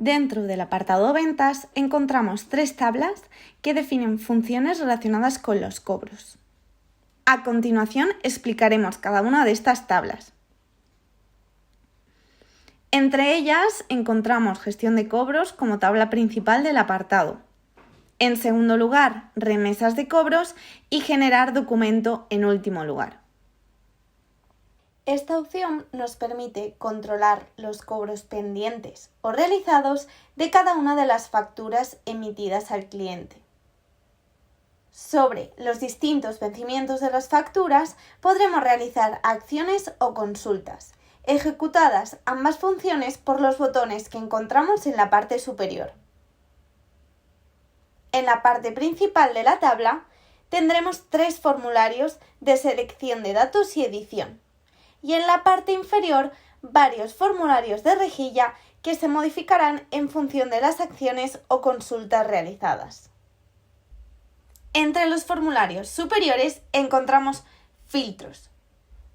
Dentro del apartado Ventas encontramos 3 tablas que definen funciones relacionadas con los cobros. A continuación explicaremos cada una de estas tablas. Entre ellas encontramos gestión de cobros como tabla principal del apartado. En segundo lugar, remesas de cobros y generar documento en último lugar. Esta opción nos permite controlar los cobros pendientes o realizados de cada una de las facturas emitidas al cliente. Sobre los distintos vencimientos de las facturas podremos realizar acciones o consultas, ejecutadas ambas funciones por los botones que encontramos en la parte superior. En la parte principal de la tabla tendremos 3 formularios de selección de datos y edición, y en la parte inferior varios formularios de rejilla que se modificarán en función de las acciones o consultas realizadas. Entre los formularios superiores encontramos filtros,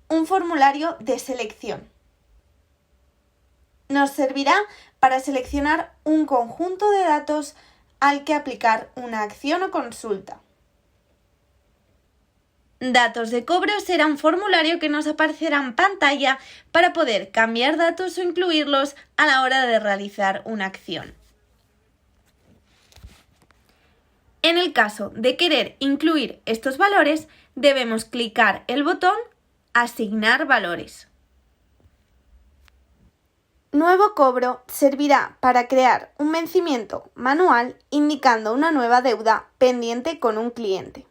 un formulario de selección. Nos servirá para seleccionar un conjunto de datos al que aplicar una acción o consulta. Datos de cobro será un formulario que nos aparecerá en pantalla para poder cambiar datos o incluirlos a la hora de realizar una acción. En el caso de querer incluir estos valores, debemos clicar el botón Asignar valores. Nuevo cobro servirá para crear un vencimiento manual indicando una nueva deuda pendiente con un cliente.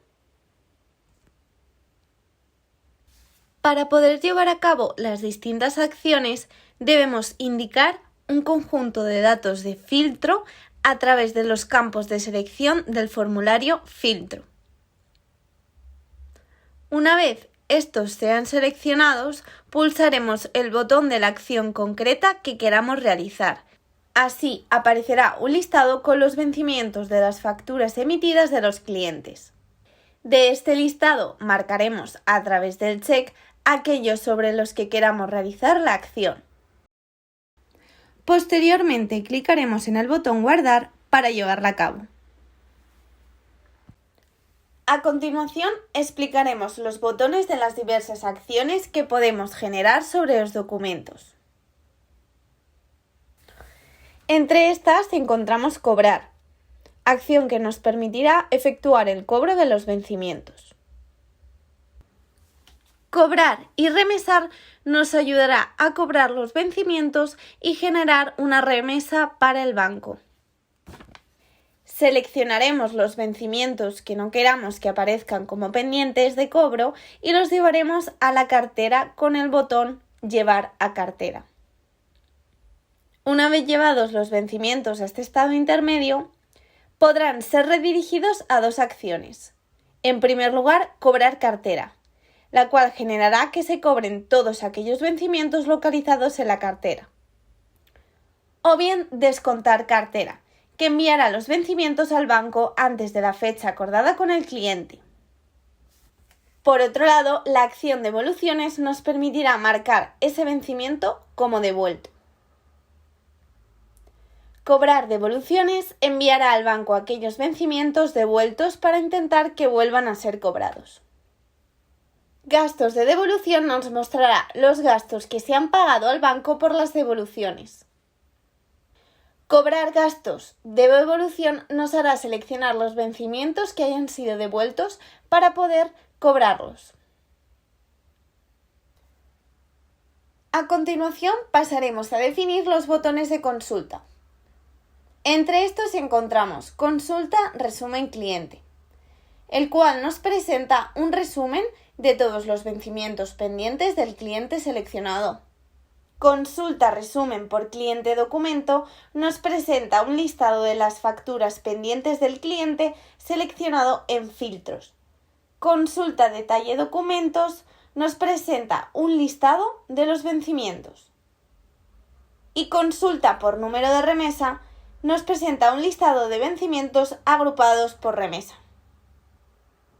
Para poder llevar a cabo las distintas acciones, debemos indicar un conjunto de datos de filtro a través de los campos de selección del formulario Filtro. Una vez estos sean seleccionados, pulsaremos el botón de la acción concreta que queramos realizar. Así aparecerá un listado con los vencimientos de las facturas emitidas de los clientes. De este listado marcaremos a través del check aquellos sobre los que queramos realizar la acción. Posteriormente clicaremos en el botón Guardar para llevarla a cabo. A continuación explicaremos los botones de las diversas acciones que podemos generar sobre los documentos. Entre estas encontramos Cobrar, acción que nos permitirá efectuar el cobro de los vencimientos. Cobrar y remesar nos ayudará a cobrar los vencimientos y generar una remesa para el banco. Seleccionaremos los vencimientos que no queramos que aparezcan como pendientes de cobro y los llevaremos a la cartera con el botón Llevar a cartera. Una vez llevados los vencimientos a este estado intermedio, podrán ser redirigidos a 2 acciones. En primer lugar, Cobrar cartera, la cual generará que se cobren todos aquellos vencimientos localizados en la cartera. O bien Descontar cartera, que enviará los vencimientos al banco antes de la fecha acordada con el cliente. Por otro lado, la acción Devoluciones nos permitirá marcar ese vencimiento como devuelto. Cobrar devoluciones enviará al banco aquellos vencimientos devueltos para intentar que vuelvan a ser cobrados. Gastos de devolución nos mostrará los gastos que se han pagado al banco por las devoluciones. Cobrar gastos de devolución nos hará seleccionar los vencimientos que hayan sido devueltos para poder cobrarlos. A continuación pasaremos a definir los botones de consulta. Entre estos encontramos Consulta Resumen Cliente, el cual nos presenta un resumen de todos los vencimientos pendientes del cliente seleccionado. Consulta Resumen por Cliente Documento nos presenta un listado de las facturas pendientes del cliente seleccionado en filtros. Consulta Detalle Documentos nos presenta un listado de los vencimientos. Y Consulta por Número de Remesa nos presenta un listado de vencimientos agrupados por remesa.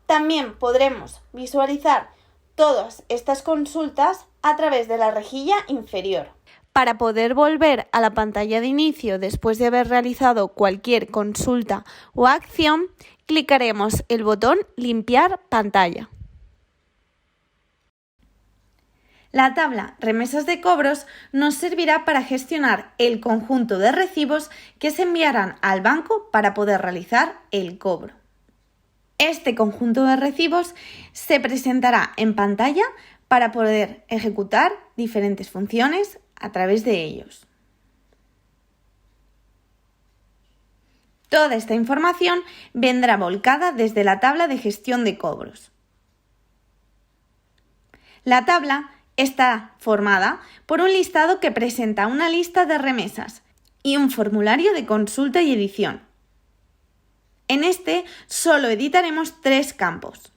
También podremos visualizar todas estas consultas a través de la rejilla inferior. Para poder volver a la pantalla de inicio después de haber realizado cualquier consulta o acción, clicaremos el botón Limpiar pantalla. La tabla Remesas de cobros nos servirá para gestionar el conjunto de recibos que se enviarán al banco para poder realizar el cobro. Este conjunto de recibos se presentará en pantalla para poder ejecutar diferentes funciones a través de ellos. Toda esta información vendrá volcada desde la tabla de gestión de cobros. La tabla está formada por un listado que presenta una lista de remesas y un formulario de consulta y edición. En este solo editaremos 3 campos: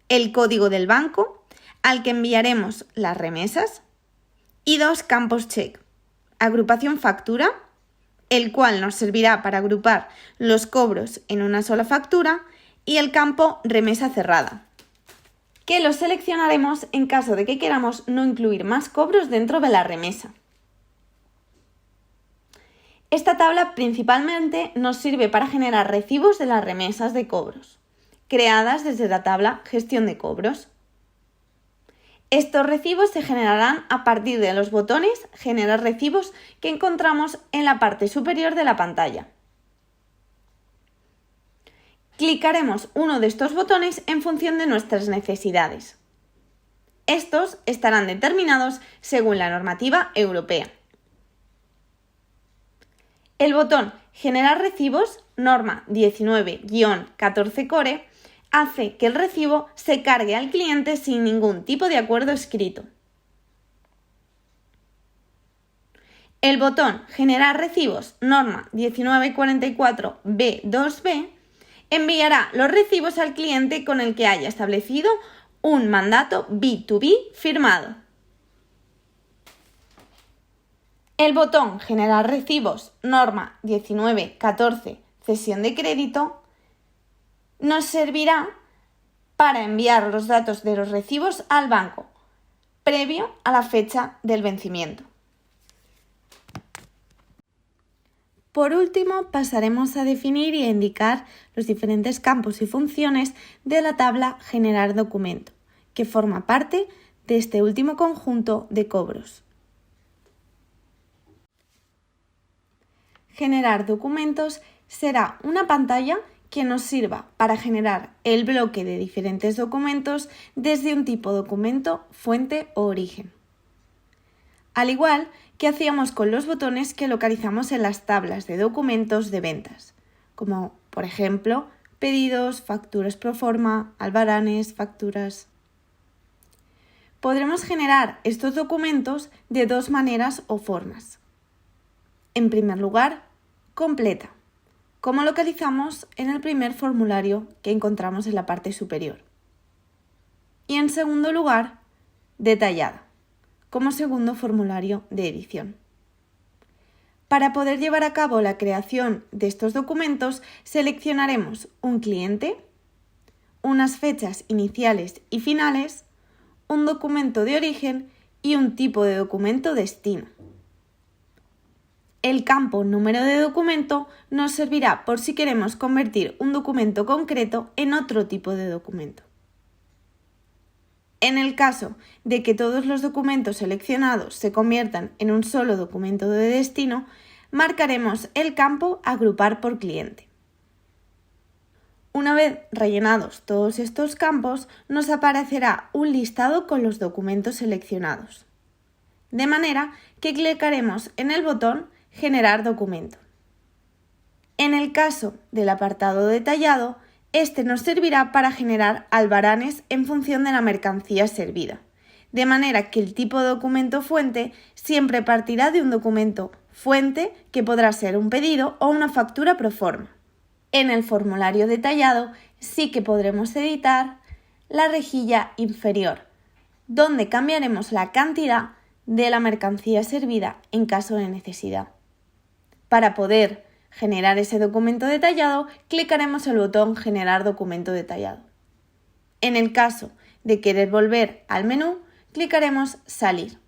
el código del banco, al que enviaremos las remesas, y 2 campos check: agrupación factura, el cual nos servirá para agrupar los cobros en una sola factura, y el campo remesa cerrada, que lo seleccionaremos en caso de que queramos no incluir más cobros dentro de la remesa. Esta tabla principalmente nos sirve para generar recibos de las remesas de cobros, creadas desde la tabla Gestión de cobros. Estos recibos se generarán a partir de los botones Generar recibos que encontramos en la parte superior de la pantalla. Clicaremos uno de estos botones en función de nuestras necesidades. Estos estarán determinados según la normativa europea. El botón Generar recibos, norma 19-14 core, hace que el recibo se cargue al cliente sin ningún tipo de acuerdo escrito. El botón Generar recibos, norma 1944B2B, enviará los recibos al cliente con el que haya establecido un mandato B2B firmado. El botón Generar recibos, norma 1914 cesión de crédito, nos servirá para enviar los datos de los recibos al banco, previo a la fecha del vencimiento. Por último, pasaremos a definir y a indicar los diferentes campos y funciones de la tabla Generar documento, que forma parte de este último conjunto de cobros. Generar documentos será una pantalla que nos sirva para generar el bloque de diferentes documentos desde un tipo documento, fuente o origen. Al igual que hacíamos con los botones que localizamos en las tablas de documentos de ventas, como por ejemplo pedidos, facturas pro forma, albaranes, facturas. Podremos generar estos documentos de 2 maneras o formas. En primer lugar, completa, como localizamos en el primer formulario que encontramos en la parte superior. Y en segundo lugar, detallada, como segundo formulario de edición. Para poder llevar a cabo la creación de estos documentos, seleccionaremos un cliente, unas fechas iniciales y finales, un documento de origen y un tipo de documento destino. El campo número de documento nos servirá por si queremos convertir un documento concreto en otro tipo de documento. En el caso de que todos los documentos seleccionados se conviertan en un solo documento de destino, marcaremos el campo Agrupar por cliente. Una vez rellenados todos estos campos, nos aparecerá un listado con los documentos seleccionados. De manera que clicaremos en el botón Generar documento. En el caso del apartado detallado, este nos servirá para generar albaranes en función de la mercancía servida, de manera que el tipo de documento fuente siempre partirá de un documento fuente que podrá ser un pedido o una factura pro forma. En el formulario detallado sí que podremos editar la rejilla inferior, donde cambiaremos la cantidad de la mercancía servida en caso de necesidad. Para poder generar ese documento detallado, clicaremos el botón Generar documento detallado. En el caso de querer volver al menú, clicaremos Salir.